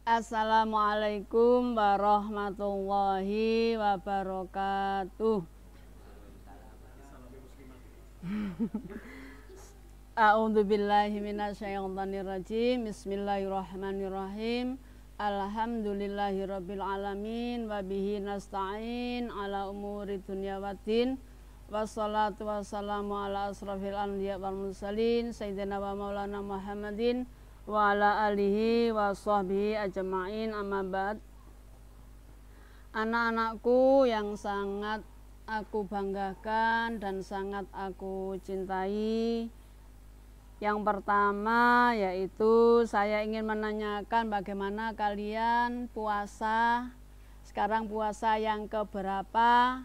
Assalamualaikum warahmatullahi wabarakatuh. A'udzubillahi minasyaitonirrajim. Bismillahirrahmanirrahim. Alhamdulillahirabbil alamin wa bihi nasta'in ala umuri dunya waddin. Wassalatu wassalamu ala asrafil anbiya wal mursalin sayyidina wa maulana Muhammadin wa ala alihi wa sahbihi ajma'in, amma ba'd. Anak-anakku yang sangat aku banggakan dan sangat aku cintai, yang pertama yaitu saya ingin menanyakan bagaimana kalian puasa. Sekarang puasa yang keberapa?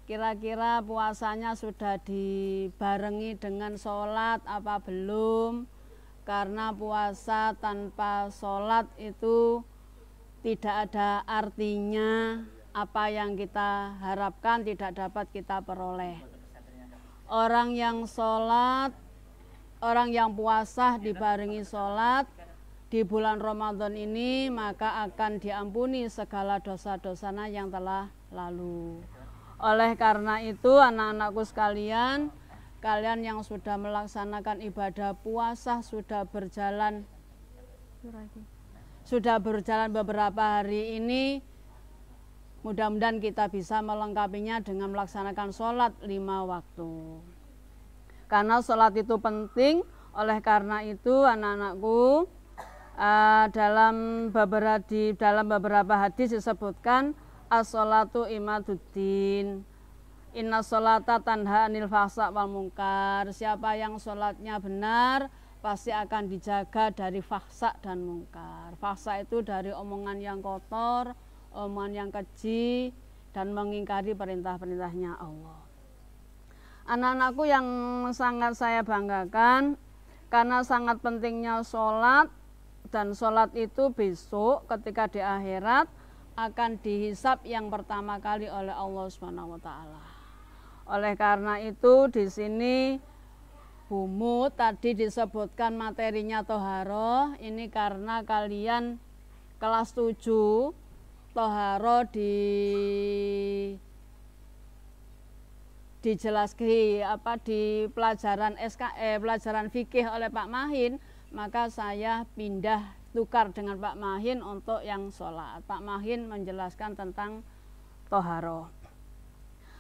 Kira-kira puasanya sudah dibarengi dengan sholat apa belum? Karena puasa tanpa sholat itu tidak ada artinya. Apa yang kita harapkan tidak dapat kita peroleh. Orang yang sholat, orang yang puasa dibarengi sholat di bulan Ramadan ini, maka akan diampuni segala dosa-dosanya yang telah lalu. Oleh karena itu, anak-anakku sekalian, kalian yang sudah melaksanakan ibadah puasa sudah berjalan beberapa hari ini, mudah-mudahan kita bisa melengkapinya dengan melaksanakan sholat 5 waktu. Karena sholat itu penting. Oleh karena itu, anak-anakku, dalam beberapa hadis disebutkan as-sholatu imaduddin. Inna sholata tanha anil fahsya wal munkar. Siapa yang sholatnya benar pasti akan dijaga dari fahsya dan munkar. Fahsya itu dari omongan yang kotor, omongan yang keji, dan mengingkari perintah-perintahnya Allah. Anak-anakku yang sangat saya banggakan, karena sangat pentingnya sholat, dan sholat itu besok ketika di akhirat akan dihisab yang pertama kali oleh Allah Subhanahu wa Ta'ala. Oleh karena itu di sini Bumu tadi disebutkan materinya toharoh. Ini karena kalian kelas 7 toharoh dijelaskan di pelajaran pelajaran fikih oleh Pak Mahin, maka saya pindah tukar dengan Pak Mahin untuk yang sholat. Pak Mahin menjelaskan tentang toharoh.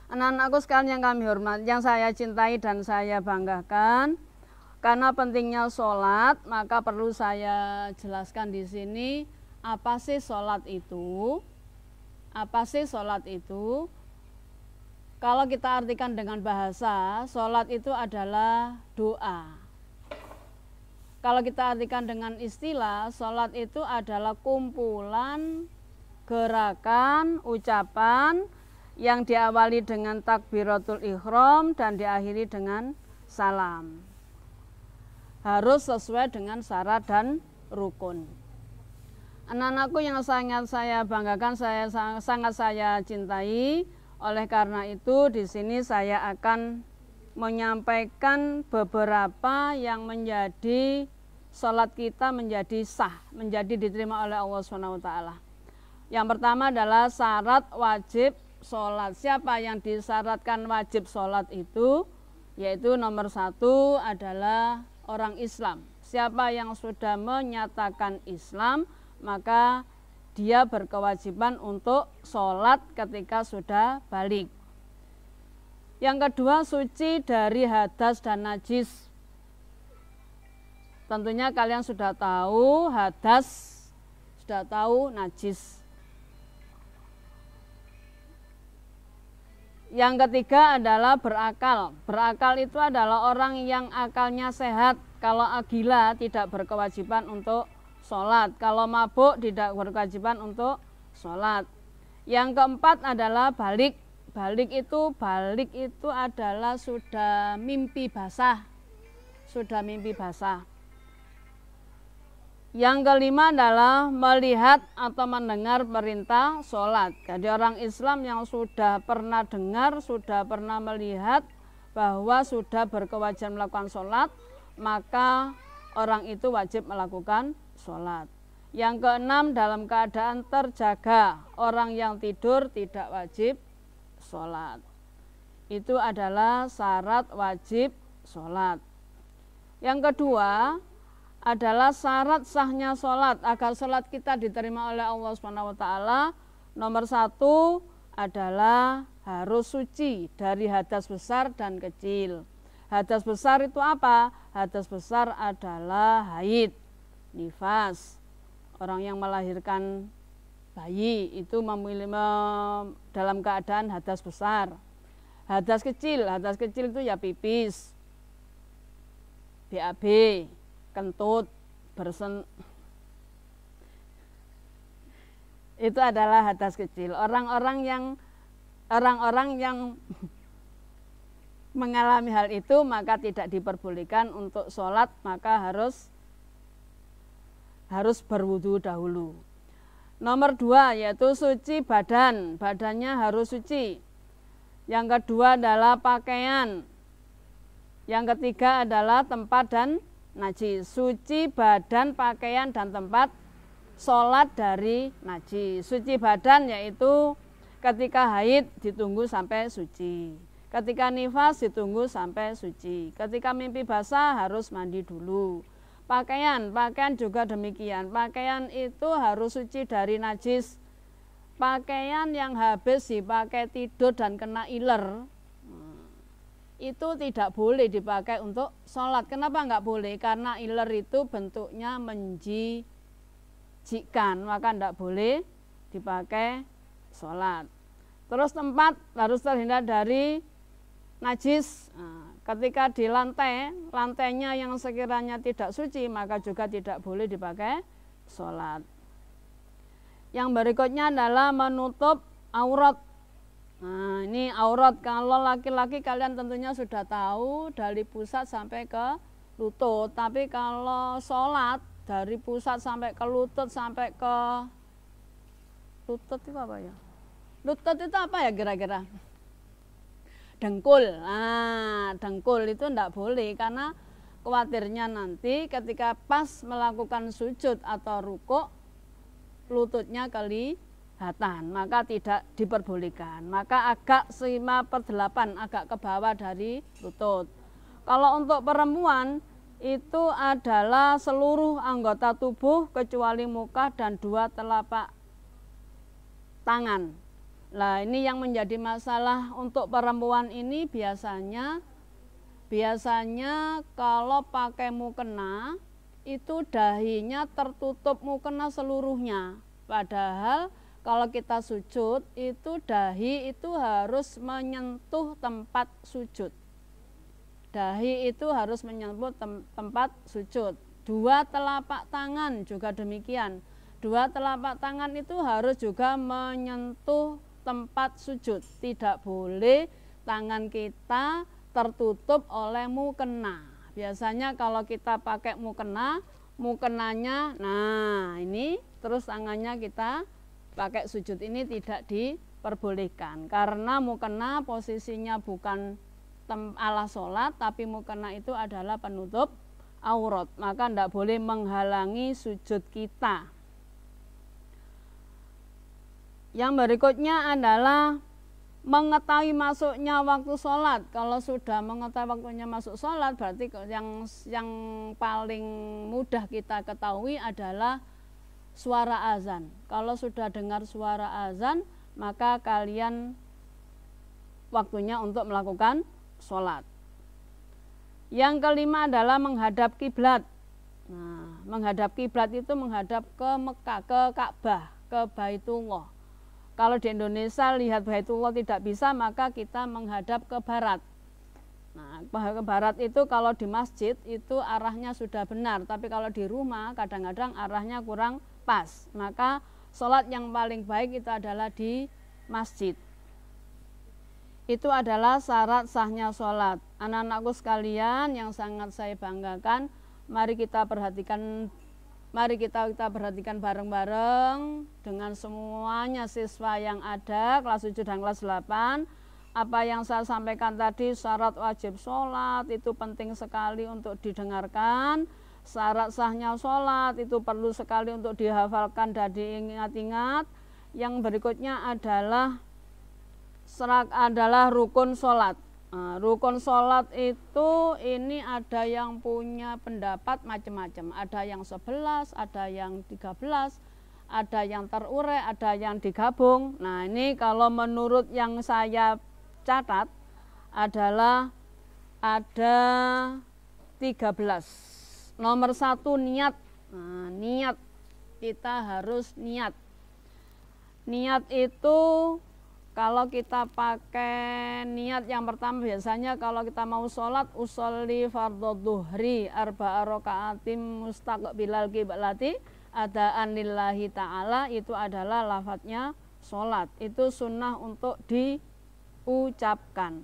Anak-anakku sekalian yang kami hormati, yang saya cintai dan saya banggakan, karena pentingnya sholat, maka perlu saya jelaskan di sini apa sih sholat itu. Apa sih sholat itu? Kalau kita artikan dengan bahasa, sholat itu adalah doa. Kalau kita artikan dengan istilah, sholat itu adalah kumpulan gerakan, ucapan yang diawali dengan takbiratul ihram dan diakhiri dengan salam. Harus sesuai dengan syarat dan rukun. Anak-anakku yang sangat saya banggakan, sangat saya cintai. Oleh karena itu di sini saya akan menyampaikan beberapa yang menjadi sholat kita menjadi sah, menjadi diterima oleh Allah SWT. Yang pertama adalah syarat wajib sholat. Siapa yang disyaratkan wajib sholat itu? Yaitu nomor 1 adalah orang Islam. Siapa yang sudah menyatakan Islam, maka dia berkewajiban untuk sholat ketika sudah balik. Yang kedua, suci dari hadas dan najis. Tentunya kalian sudah tahu hadas, sudah tahu najis. Yang ketiga adalah berakal. Berakal itu adalah orang yang akalnya sehat. Kalau gila tidak berkewajiban untuk sholat. Kalau mabuk tidak berkewajiban untuk sholat. Yang keempat adalah balik. Balik itu adalah sudah mimpi basah. Sudah mimpi basah. Yang kelima adalah melihat atau mendengar perintah sholat. Jadi orang Islam yang sudah pernah dengar, sudah pernah melihat bahwa sudah berkewajiban melakukan sholat, maka orang itu wajib melakukan sholat. Yang keenam, dalam keadaan terjaga. Orang yang tidur tidak wajib sholat. Itu adalah syarat wajib sholat. Yang kedua adalah syarat sahnya sholat. Agar sholat kita diterima oleh Allah SWT, nomor satu adalah harus suci dari hadas besar dan kecil. Hadas besar itu apa? Hadas besar adalah haid, nifas. Orang yang melahirkan bayi itu dalam keadaan hadas besar. Hadas kecil itu ya pipis, BAB, kentut, itu adalah hadas kecil. Orang-orang yang mengalami hal itu maka tidak diperbolehkan untuk sholat, maka harus berwudu dahulu. Nomor dua yaitu suci badan, badannya harus suci. Yang kedua adalah pakaian. Yang ketiga adalah tempat dan najis. Suci badan, pakaian, dan tempat, sholat dari najis. Suci badan yaitu ketika haid ditunggu sampai suci. Ketika nifas ditunggu sampai suci. Ketika mimpi basah harus mandi dulu. Pakaian juga demikian. Pakaian itu harus suci dari najis. Pakaian yang habis dipakai tidur dan kena iler, itu tidak boleh dipakai untuk sholat. Kenapa nggak boleh? Karena iler itu bentuknya menjijikkan, maka nggak boleh dipakai sholat. Terus tempat harus terhindar dari najis. Ketika di lantainya yang sekiranya tidak suci, maka juga tidak boleh dipakai sholat. Yang berikutnya adalah menutup aurat. Nah, ini aurat. Kalau laki-laki kalian tentunya sudah tahu dari pusat sampai ke lutut. Tapi kalau sholat dari pusat sampai ke lutut sampai ke lutut itu apa ya? Lutut itu apa ya kira-kira? Dengkul. Nah, dengkul itu tidak boleh karena khawatirnya nanti ketika pas melakukan sujud atau rukuk lututnya kelihatan, maka tidak diperbolehkan. Maka agak 5/8 agak ke bawah dari lutut. Kalau untuk perempuan itu adalah seluruh anggota tubuh kecuali muka dan 2 telapak tangan. Nah, ini yang menjadi masalah untuk perempuan ini biasanya kalau pakai mukena itu dahinya tertutup mukena seluruhnya. Padahal kalau kita sujud itu dahi itu harus menyentuh tempat sujud. Dahi itu harus menyentuh tempat sujud. 2 telapak tangan juga demikian. 2 telapak tangan itu harus juga menyentuh tempat sujud. Tidak boleh tangan kita tertutup oleh mukena. Biasanya kalau kita pakai mukenanya, nah ini terus tangannya kita pakai sujud, ini tidak diperbolehkan. Karena mukena posisinya bukan alas sholat, tapi mukena itu adalah penutup aurat. Maka tidak boleh menghalangi sujud kita. Yang berikutnya adalah mengetahui masuknya waktu sholat. Kalau sudah mengetahui waktunya masuk sholat, berarti yang paling mudah kita ketahui adalah suara azan. Kalau sudah dengar suara azan, maka kalian waktunya untuk melakukan sholat. Yang kelima adalah menghadap kiblat. Nah, menghadap kiblat itu menghadap ke Mekah, ke Ka'bah, ke Baitullah. Kalau di Indonesia lihat Baitullah tidak bisa, maka kita menghadap ke barat. Nah, ke barat itu kalau di masjid itu arahnya sudah benar, tapi kalau di rumah kadang-kadang arahnya kurang pas. Maka sholat yang paling baik itu adalah di masjid. Itu adalah syarat sahnya sholat. Anak-anakku sekalian yang sangat saya banggakan, mari kita perhatikan bareng-bareng dengan semuanya siswa yang ada kelas 7 dan kelas 8. Apa yang saya sampaikan tadi, syarat wajib sholat itu penting sekali untuk didengarkan. syarat sahnya sholat itu perlu sekali untuk dihafalkan dan diingat-ingat. Yang berikutnya adalah rukun sholat. Nah, rukun sholat itu ini ada yang punya pendapat macam-macam. Ada yang 11, ada yang 13, ada yang terurai, ada yang digabung. Nah ini kalau menurut yang saya catat adalah ada 13. Nomor 1 niat. Nah, niat, kita harus niat. Niat itu kalau kita pakai niat yang pertama, biasanya kalau kita mau sholat, usolli fardhu dhuhri arba'a raka'atim mustaqbilal qiblati adaan lillahi ta'ala, itu adalah lafadznya sholat. Itu sunnah untuk diucapkan.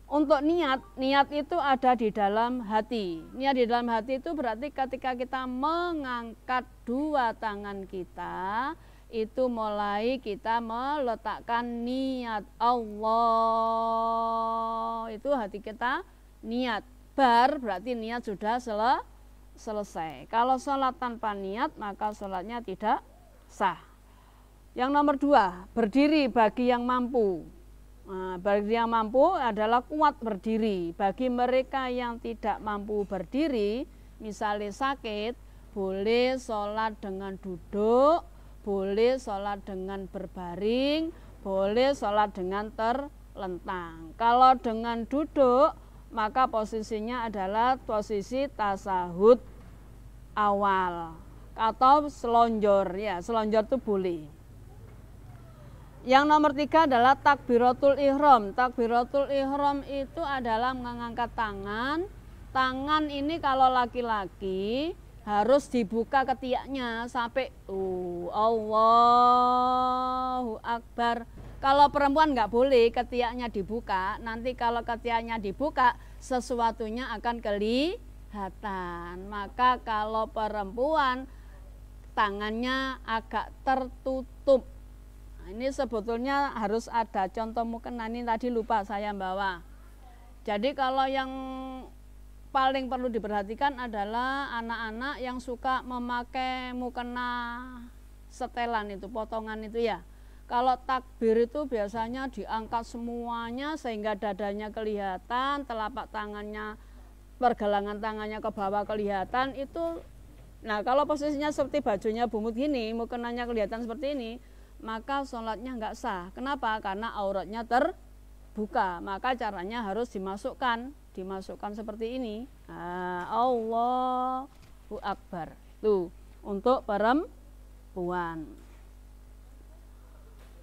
Untuk niat, niat itu ada di dalam hati. Niat di dalam hati itu berarti ketika kita mengangkat dua tangan kita, itu mulai kita meletakkan niat Allah, itu hati kita niat. Berarti niat sudah selesai. Kalau sholat tanpa niat maka sholatnya tidak sah. Yang nomor 2, berdiri bagi yang mampu. Nah, bagi yang mampu adalah kuat berdiri. Bagi mereka yang tidak mampu berdiri, misalnya sakit, boleh sholat dengan duduk, boleh sholat dengan berbaring, boleh sholat dengan terlentang. Kalau dengan duduk, maka posisinya adalah posisi tasahud awal atau selonjor. Ya, selonjor itu boleh. Yang nomor 3 adalah takbiratul ihram. Takbiratul ihram itu adalah mengangkat tangan. Tangan ini kalau laki-laki harus dibuka ketiaknya sampai Allahu Akbar. Kalau perempuan nggak boleh ketiaknya dibuka. Nanti kalau ketiaknya dibuka, sesuatunya akan kelihatan. Maka kalau perempuan tangannya agak tertutup. Nah, ini sebetulnya harus ada contoh mukena, ini tadi lupa saya bawa. Jadi kalau yang paling perlu diperhatikan adalah anak-anak yang suka memakai mukena setelan itu, potongan itu ya. Kalau takbir itu biasanya diangkat semuanya sehingga dadanya kelihatan, telapak tangannya, pergelangan tangannya ke bawah kelihatan itu. Nah kalau posisinya seperti bajunya bumut gini, mukenanya kelihatan seperti ini, maka sholatnya nggak sah. Kenapa? Karena auratnya terbuka. Maka caranya harus dimasukkan seperti ini. Nah, Allahu Akbar. Tuh, untuk perempuan.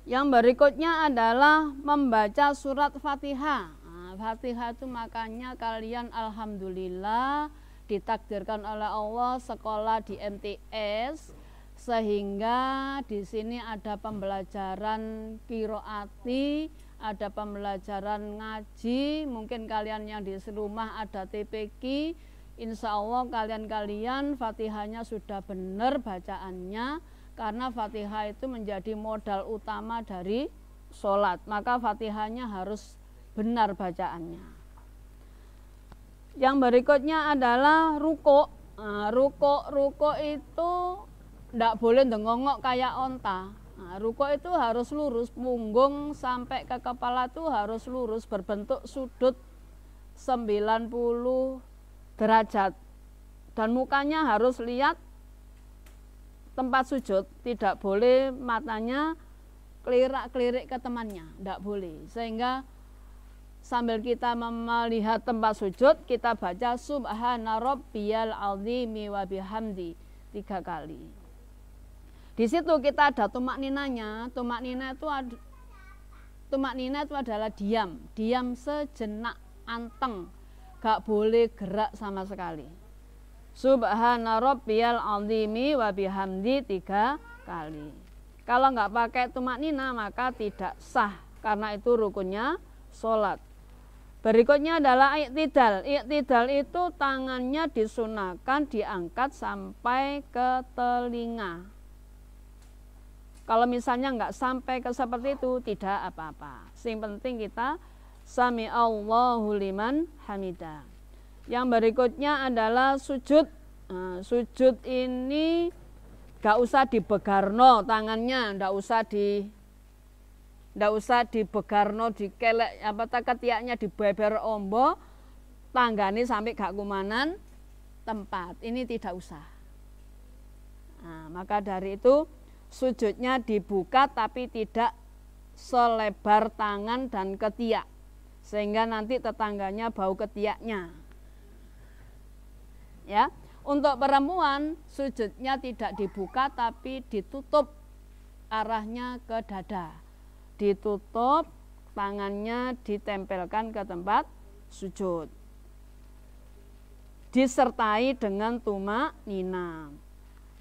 Yang berikutnya adalah membaca surat Fatihah. Nah, Fatihah itu makanya kalian alhamdulillah ditakdirkan oleh Allah sekolah di MTS, sehingga di sini ada pembelajaran qiraati, ada pembelajaran ngaji. Mungkin kalian yang di rumah ada TPQ, insya Allah kalian Fatihahnya sudah benar bacaannya, karena Fatihah itu menjadi modal utama dari sholat. Maka Fatihahnya harus benar bacaannya. Yang berikutnya adalah ruko. Nah, ruko itu tidak boleh dengongok kayak onta. Nah, ruko itu harus lurus, punggung sampai ke kepala itu harus lurus, berbentuk sudut 90 derajat. Dan mukanya harus lihat tempat sujud, tidak boleh matanya kelirik-kelirik ke temannya, tidak boleh. Sehingga sambil kita melihat tempat sujud, kita baca Subhana Rabbiyal Azimi wa bihamdi 3 kali. Di situ kita ada tumak ninanya. Tumak nina itu adalah diam sejenak, anteng, gak boleh gerak sama sekali. Subhana Rabbiyal Azimi wa bihamdi 3 kali. Kalau nggak pakai tumak nina maka tidak sah, karena itu rukunnya sholat. Berikutnya adalah iktidal. Iktidal itu tangannya disunahkan diangkat sampai ke telinga. Kalau misalnya nggak sampai ke seperti itu, tidak apa-apa. Yang penting kita sami Allahu liman hamidah. Yang berikutnya adalah sujud. Nah, sujud ini gak usah dibegarno tangannya, ndak usah dibegarno, dikelek apa ketiaknya dibeber ombo, tanggane sampai gak kumanan tempat. Ini tidak usah. Nah, maka dari itu sujudnya dibuka tapi tidak selebar tangan dan ketiak, sehingga nanti tetangganya bau ketiaknya. Ya, untuk perempuan sujudnya tidak dibuka tapi ditutup arahnya ke dada. Ditutup, tangannya ditempelkan ke tempat sujud. Disertai dengan tumak nina.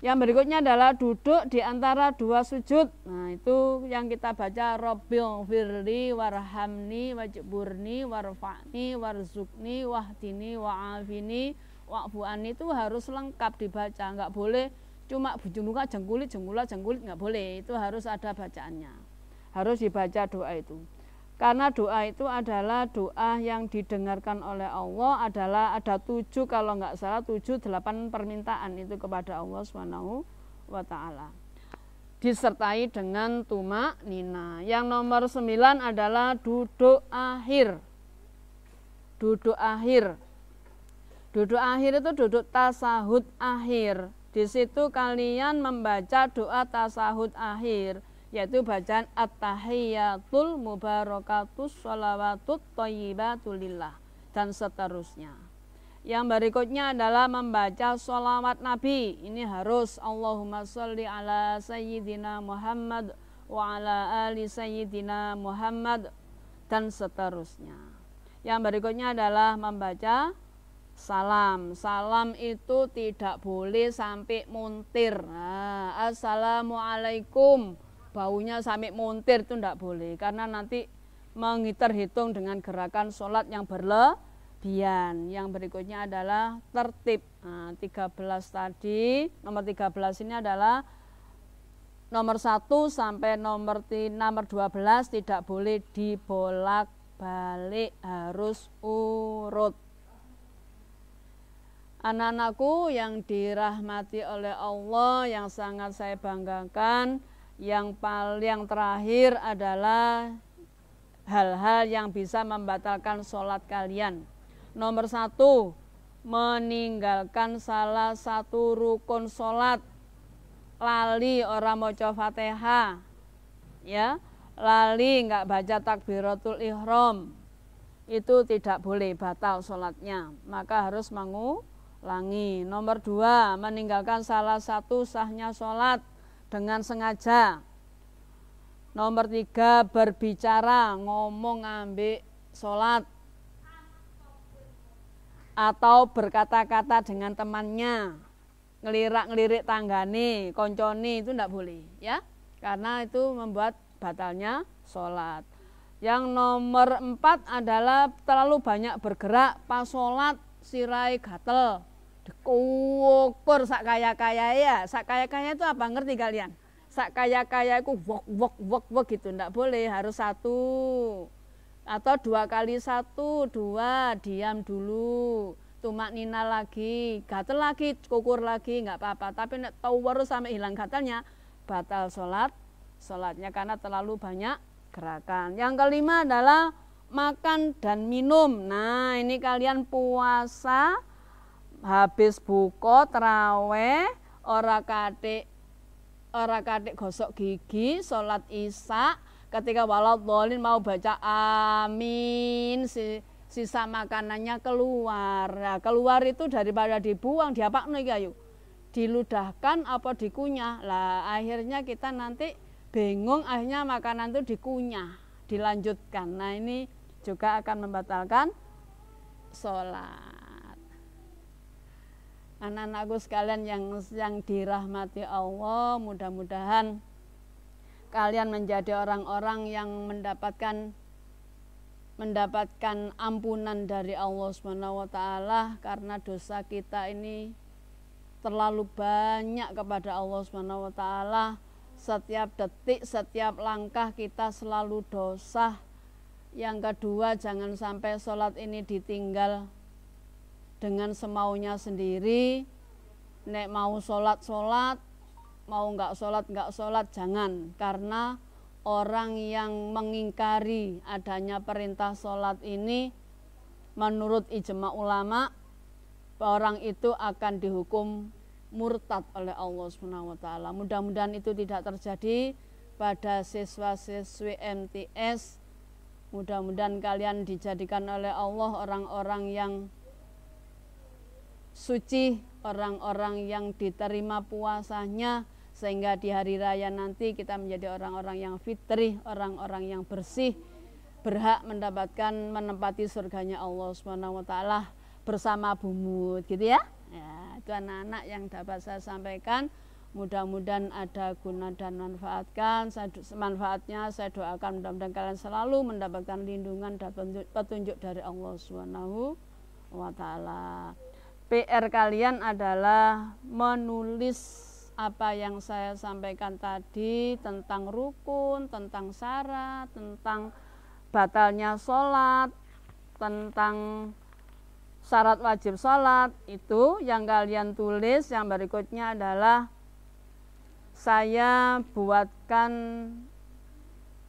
Yang berikutnya adalah duduk di antara dua sujud. Nah, itu yang kita baca Rabbil firli warhamni wajburni warfa'ni warzukni wahdini wa'afini wa'fu'ani, itu harus lengkap dibaca. Enggak boleh cuma bujunuka jengkulit enggak boleh. Itu harus ada bacaannya. Harus dibaca doa itu. Karena doa itu adalah doa yang didengarkan oleh Allah, adalah ada 7 kalau enggak salah 7-8 permintaan itu kepada Allah Subhanahu wa taala. Disertai dengan tumak nina. Yang nomor 9 adalah duduk akhir. Duduk akhir. Duduk akhir itu duduk tasahud akhir. Di situ kalian membaca doa tasahud akhir, yaitu bacaan at-tahiyyatul mubarakatus sholawatut thayyibatulillah dan seterusnya. Yang berikutnya adalah membaca sholawat Nabi. Ini harus Allahumma sholli ala sayyidina Muhammad wa ala ali sayyidina Muhammad dan seterusnya. Yang berikutnya adalah membaca salam. Salam itu tidak boleh sampai muntir. Nah, assalamualaikum, baunya sampai muntir itu tidak boleh, karena nanti menghitung dengan gerakan sholat yang berlebihan. Yang berikutnya adalah tertib. Nah, 13 tadi, nomor 13 ini adalah nomor 1 sampai nomor 12 tidak boleh dibolak-balik, harus urut. Anak-anakku yang dirahmati oleh Allah, yang sangat saya banggakan, yang paling terakhir adalah hal-hal yang bisa membatalkan sholat kalian. Nomor 1, meninggalkan salah satu rukun sholat. Lali orang maca Fatihah, ya, lali nggak baca takbiratul ihram, itu tidak boleh, batal sholatnya, maka harus mengulangi. Nomor 2, meninggalkan salah satu sahnya sholat dengan sengaja. Nomor 3, berbicara, ngomong ambek sholat, atau berkata-kata dengan temannya, ngelirik tanggane, koncone, itu tidak boleh, ya, karena itu membuat batalnya sholat. Yang nomor 4 adalah terlalu banyak bergerak pas sholat, sirai gatel, dikukur sak kaya-kaya ya. Sak kaya-kaya itu apa, ngerti kalian? Sak kaya-kaya itu wok gitu, tidak boleh, harus 1 atau 2 kali 1, 2 diam dulu, tumak nina lagi, gatel lagi, kukur lagi, nggak apa-apa. Tapi nek tahu baru sampai hilang gatalnya, batal sholatnya karena terlalu banyak gerakan. Yang kelima adalah makan dan minum. Nah, ini kalian puasa habis buka terawih, ora katik gosok gigi, sholat isya, ketika waladhdallin mau baca amin, sisa makanannya keluar. Nah, keluar itu daripada dibuang, diapakno iki ayo? Diludahkan apa dikunyah. Lah akhirnya kita nanti bingung, akhirnya makanan itu dikunyah, dilanjutkan. Nah, ini juga akan membatalkan sholat. Anak-anakku sekalian yang dirahmati Allah, mudah-mudahan kalian menjadi orang-orang yang mendapatkan ampunan dari Allah Subhanahu wa taala, karena dosa kita ini terlalu banyak kepada Allah Subhanahu wa taala. Setiap detik, setiap langkah kita selalu dosa. Yang kedua, jangan sampai sholat ini ditinggal dengan semaunya sendiri. Nek mau sholat, mau nggak sholat, jangan. Karena orang yang mengingkari adanya perintah sholat ini, menurut ijma ulama, orang itu akan dihukum murtad oleh Allah SWT. Mudah-mudahan itu tidak terjadi pada siswa-siswi MTS. Mudah-mudahan kalian dijadikan oleh Allah orang-orang yang suci, orang-orang yang diterima puasanya, sehingga di hari raya nanti kita menjadi orang-orang yang fitrih, orang-orang yang bersih, berhak mendapatkan menempati surganya Allah SWT bersama bumut, gitu ya. Ya, itu anak-anak yang dapat saya sampaikan. Mudah-mudahan ada guna dan manfaatnya. Saya doakan mudah-mudahan kalian selalu mendapatkan lindungan dan petunjuk dari Allah SWT. PR kalian adalah menulis apa yang saya sampaikan tadi tentang rukun, tentang syarat, tentang batalnya sholat, tentang syarat wajib sholat. Itu yang kalian tulis. Yang berikutnya adalah saya buatkan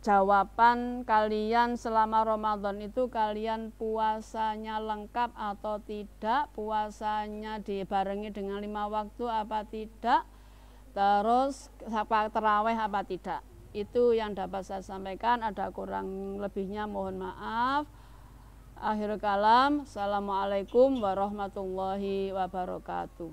jawaban kalian selama Ramadan itu, kalian puasanya lengkap atau tidak, puasanya dibarengi dengan 5 waktu apa tidak, terus terawih apa tidak. Itu yang dapat saya sampaikan. Ada kurang lebihnya mohon maaf. Akhirul kalam, assalamualaikum warahmatullahi wabarakatuh.